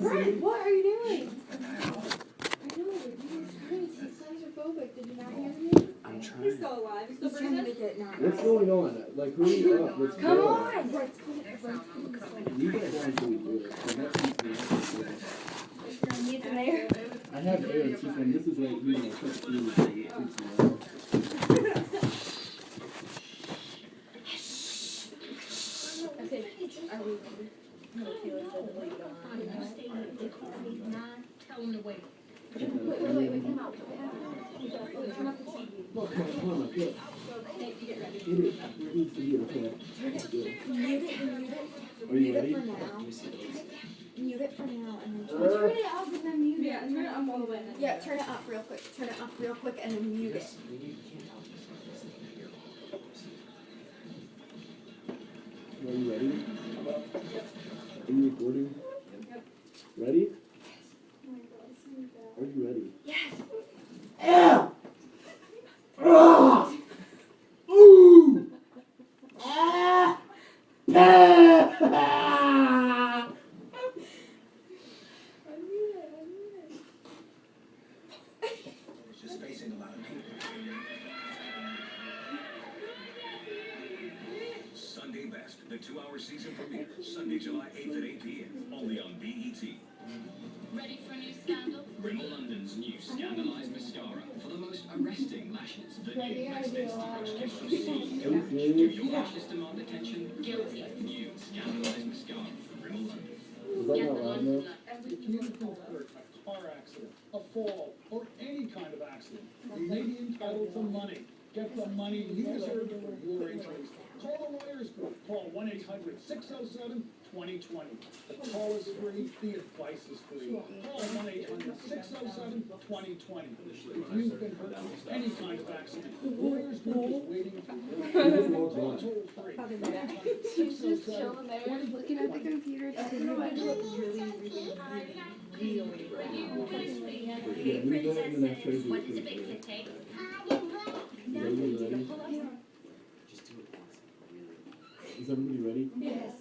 Brett, what are you doing? I know, He's claustrophobic. Did you not hear me? I'm trying. He's still alive. He's still He's trying to breathing. make it not. What's going on? Like, hurry up. Let's Come go. on! Brett's putting it. Leave it alone until we do it. So that keeps me up. Need some air. I have air. It's just when this is right here, I touch through it. It freaks me out. Okay, are we ready? No, Taylor said to wait on. Tell him to wait. Wait, come out. Turn up the TV. Look, come on, look. Hey, you get ready. It needs to be okay. Mute it. Are you ready? For now. Mute it for now and then turn Turn it up and then mute it. Yeah, turn it up all the way. Yeah, turn it up real quick. Turn it up real quick and then mute it. Are you ready? Are you recording? Yep. Ready? Oh my God, so bad. Are you ready? Yes. Ooh! Just facing a lot of people. Sunday Best, the 2-hour season premiere, Sunday, July 8th at 8 p.m. Only on BET. Ready for a new scandal? Rimmel London's new scandalized mascara for the most arresting lashes. The new Maxdance Approach Kim Are you Do serious? your lashes demand attention? Guilty. New scandalized mascara from Rimmel London. Was that not loud enough? If you get hurt, a car accident, a fall, or any kind of accident, you may be entitled to money. Get the money you deserve for your injuries. Call the Lawyers Group. Call 1-800-607-2020. The call is free. The advice is free. Call 1-800-607-2020. If you've been hurt in any kind of accident, Lawyers Group is waiting for you. Call toll free. She's just chilling there, looking at the computer, just because you would look really Yeah, move that and then I'll try to do it pretty quick. Ready? Just do it once. Really. Is everybody ready? Yes.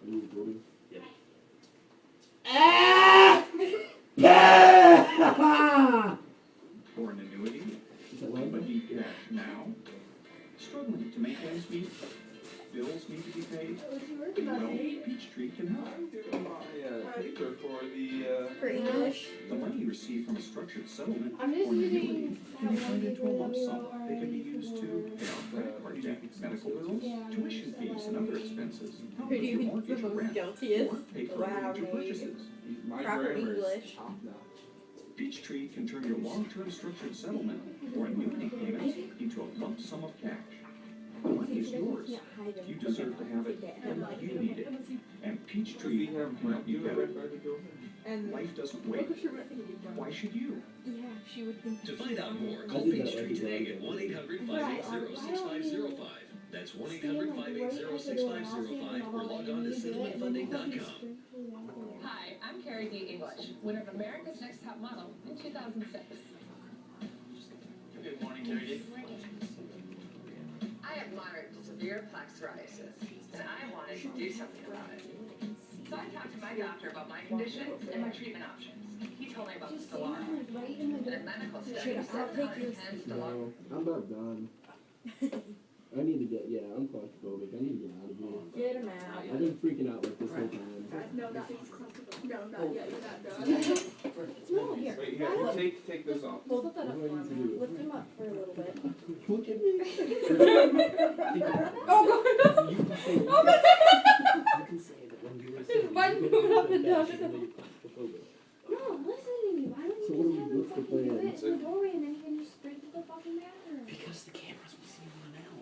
Are you recording? Yep. For an annuity, Is that loud but enough? need cash now. Struggling to make ends meet. Bills need to be paid. Well, Peachtree can help. Paper for the, For English. The money you receive from a structured settlement or I'm an just annuity using can be turned into a lump sum that can be used to pay off credit card debt, medical bills, tuition fees, and other expenses. Help with your mortgage or rent, or pay for major purchases. my Proper grammar is English. top notch. Peachtree can turn your long-term structured settlement or annuity payments into a lump sum of cash. The money is yours. You deserve to have it when you need it. And Peachtree We have can help you get it. And Life doesn't wait. Why should you? Yeah, she would think. To find out more, call I did that Peachtree right today away. at 1-800-580-6505. That's 1-800-580-6505 or log on to settlementfunding.com. Hi, I'm Carrie D. English, winner of America's Next Top Model in 2006. Good morning, Carrie. I have moderate to severe plaque psoriasis, and I wanted to do something about it. So I talked to my doctor about my condition and my treatment options. He told me about Stelara, and a medical study I'll said take yours. 110 Stelara. No, I'm about done. I need to get, yeah, I'm claustrophobic. I need to get out of here. Get him out. I've been freaking out like this whole time. no, not yet. No, not yet. You're not done. No, here. Wait, here, take this off. Hold that up What do I for need to me. do? Lift him up for a little bit. Look at me. Oh, You can say, you can say that when you were His saying butt you moving up and down. you're claustrophobic. No, listen to me. Why don't So you what just have do we- him what's the fucking do plan? it in the doorway and then you can just sprint to the fucking bathroom? Because the cameras will see you now.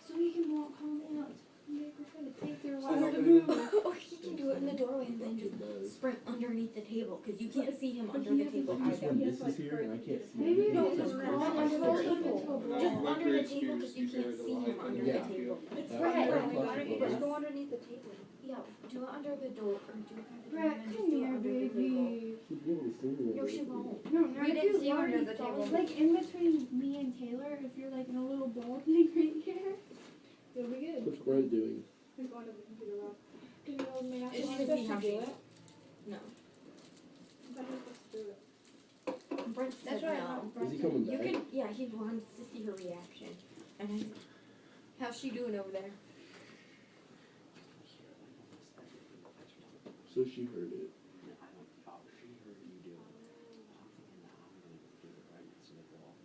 So he can walk home and out. Make her try to take their So while what to we move. do- Or he can do it in the doorway and then just sprint underneath the table because you can't see him under the table Just either. when this is here and I can't see Maybe it. no, It's just crazy. crawl under the table. Just Like under your the table because you can't see him under the Yeah. table. That- Brett, I'm Brett, claustrophobic. just go underneath the table. Yeah, do it under the door or do it under the Brett, and then come just do it here, under the table. baby. She'd be able to see me. No, she won't. No, We not didn't you. see you under Already the saw- table. Like in between me and Taylor, if you're like in a little ball thing right here, you'll be good. What's Brett doing? He's going to the computer lab. Can you hold me out? Is she gonna see how she do it? No. Brent said That's what I no. thought Is Brent he said. coming You back? can, yeah, he wants to see her reaction. And I, how's she doing over there? So she heard it. No, I don't. Oh, she heard you do it. And now I'm gonna do it right next to the wall.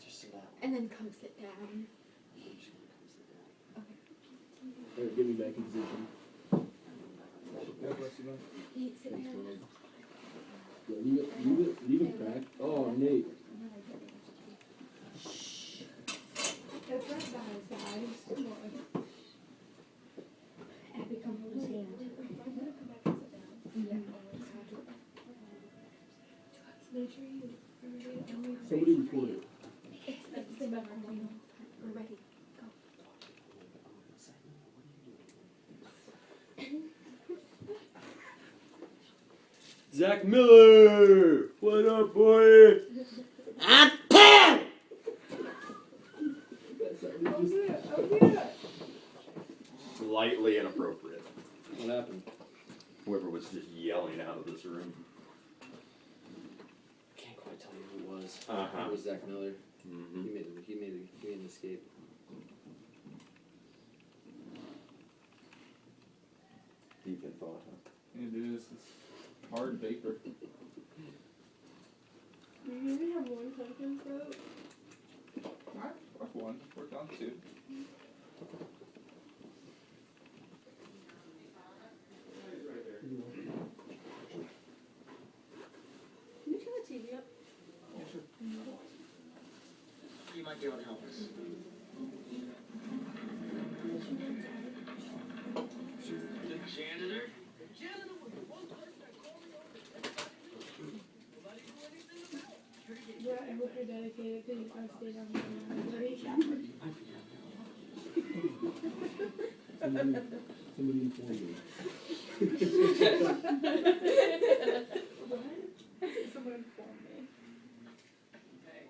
Just so that And then come sit down. I'm just gonna come sit down. Alright, get me back in position. God bless you, man. Nate, sit Thanks, down. Tom. Yeah, leave it cracked. Oh, Nate. If Brent dies. Come on. Abby, come hold his hand. Make sure you. Somebody record it. It's been recording. We're ready. Zach Miller! What up, boy? I'm pissed! Slightly inappropriate. What happened? Whoever was just yelling out of this room. Can't quite tell you who it was. Uh-huh. It was Zach Miller. Mm-hmm. He made an escape. Deep in thought, huh? It is. It's hard vapor. Do you even have one pumpkin throat? I've won. We're down 2. Can you turn the TV up? You might be able to help us. Janitor? Yeah, I hope you're dedicated because you can stay down there. Somebody inform me. Someone inform me.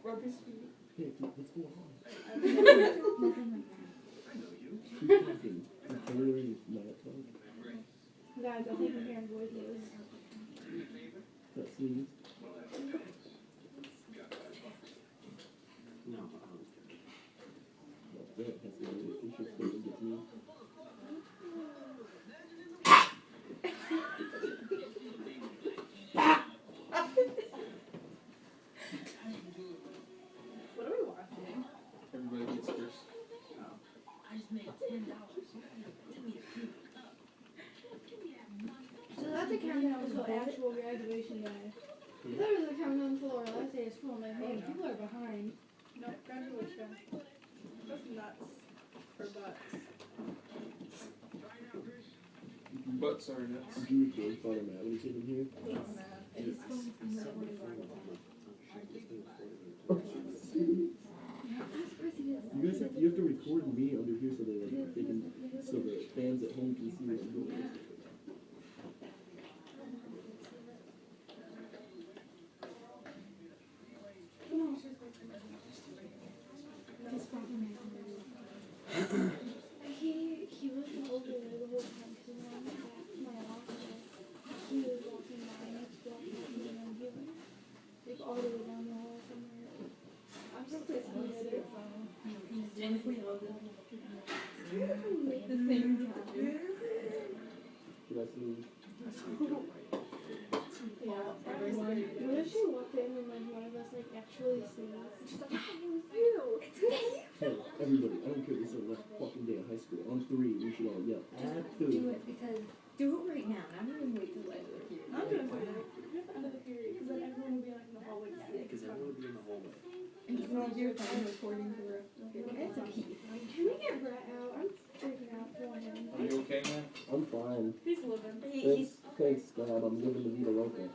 Rub his feet. Hey, dude, what's going on? Nothing like that. Who's talking? Is Taylor and Matt talking? Guys, I think I'm hearing voices. That sneeze? No, That has to be it. You should still get me. What are we watching? Everybody gets first. So that's a countdown until actual graduation day. I thought it was a countdown until our last day of school. I'm like, man, people are behind. No, graduation. That's nuts. For butts. Butts are nuts. Did you record Father Matt when he came in here? Oh, man. His phone's been recording. You guys you have to record me under here so so the fans at home can see what I'm doing. His father He was over there the whole time because when I went back to my office, he was walking by and I was walking up and then he went like all the way down the hall somewhere. I'm just like, the same time. Did I see? yeah, everyone. What if she walked in and like one of us like actually sings? She's like, hi, it's you. It's me. Hey, everybody, I don't care if it's the last fucking day of high school. On 3, we should all yell. Do it because do it right now. I'm gonna wait till the end of the period. I'm gonna put it at the end of the period because then everyone will be like in the hallway. because everyone would be in the hallway. And you can your phone recording for the rest of the period. It's a piece. Can we get Brett out? I'm freaking out for him. Are you okay, man? I'm fine. He's living. Thanks, God. I'm living the vida loca.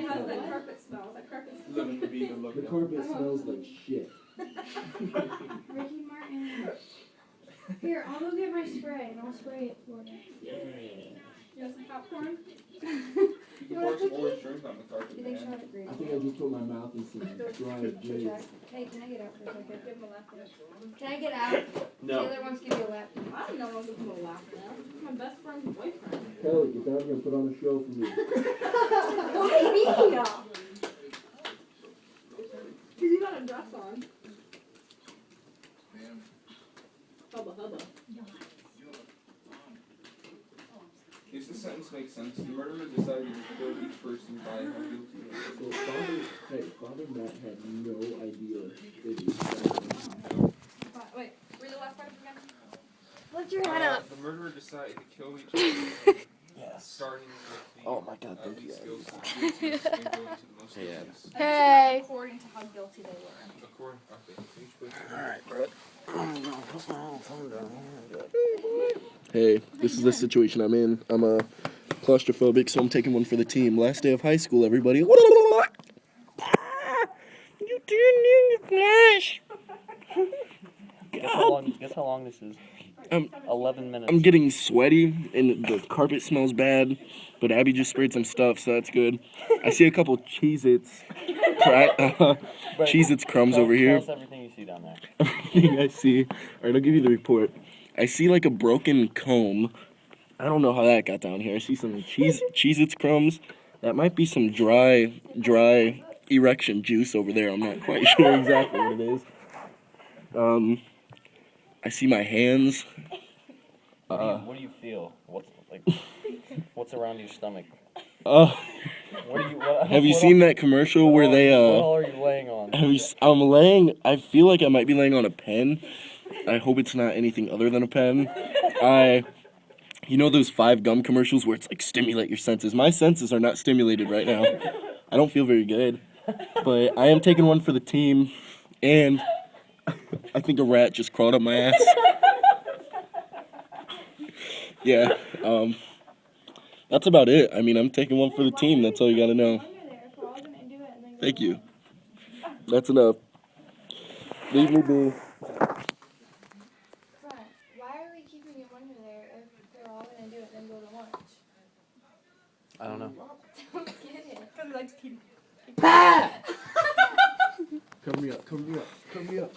How's that carpet smell? That carpet smell. Living to be the look. The carpet smells like shit. Ricky Martin. Here, I'll go get my spray and I'll spray it for you. You have some popcorn? You can pour some orange drink on the carpet, Do they man. show it green? I think I just put my mouth in some dry jizz. Hey, can I get out for a second? Give him a laugh. Can I get out? No. Taylor wants to give you a lap. I don't know what to put a laugh now. My best friend's boyfriend. Kelly, get down here and put on a show for me. Why me? Does this sentence make sense? The murderer decided to kill each person by how guilty they were. So Father Matt had no idea that he was Wait, read the last part again. Lift your head up. The murderer decided to kill each person. Yes. Starting with the Oh my God, thank you. least guilty and going to the most Yeah. guilty. Hey. According to how guilty they were. According, okay, each person. Alright, Brett. Hey, this is the situation I'm in. I'm claustrophobic, so I'm taking one for the team. Last day of high school, everybody. You didn't need to flash. Guess how long this is? 11 minutes. I'm getting sweaty, and the carpet smells bad, but Abby just sprayed some stuff, so that's good. I see a couple Cheez-Its, Cheez-Its crumbs over here. Tell us everything you see down there. Everything I see. Alright, I'll give you the report. I see like a broken comb. I don't know how that got down here. I see some Cheez-Its crumbs. That might be some dry erection juice over there. I'm not quite sure exactly what it is. I see my hands. What do you feel? What's around your stomach? Have you seen that commercial where they What all are you laying on? I feel like I might be laying on a pen. I hope it's not anything other than a pen. You know those 5 gum commercials where it's like stimulate your senses? My senses are not stimulated right now. I don't feel very good. But I am taking one for the team, and I think a rat just crawled up my ass. Yeah, that's about it. I mean, I'm taking one for the team. That's all you gotta know. Thank you. That's enough. Leave me be. Why are we keeping him under there if they're all gonna do it and then go to lunch? I don't know. Don't get it. Because we like to keep. Cover me up, cover me up, cover me up.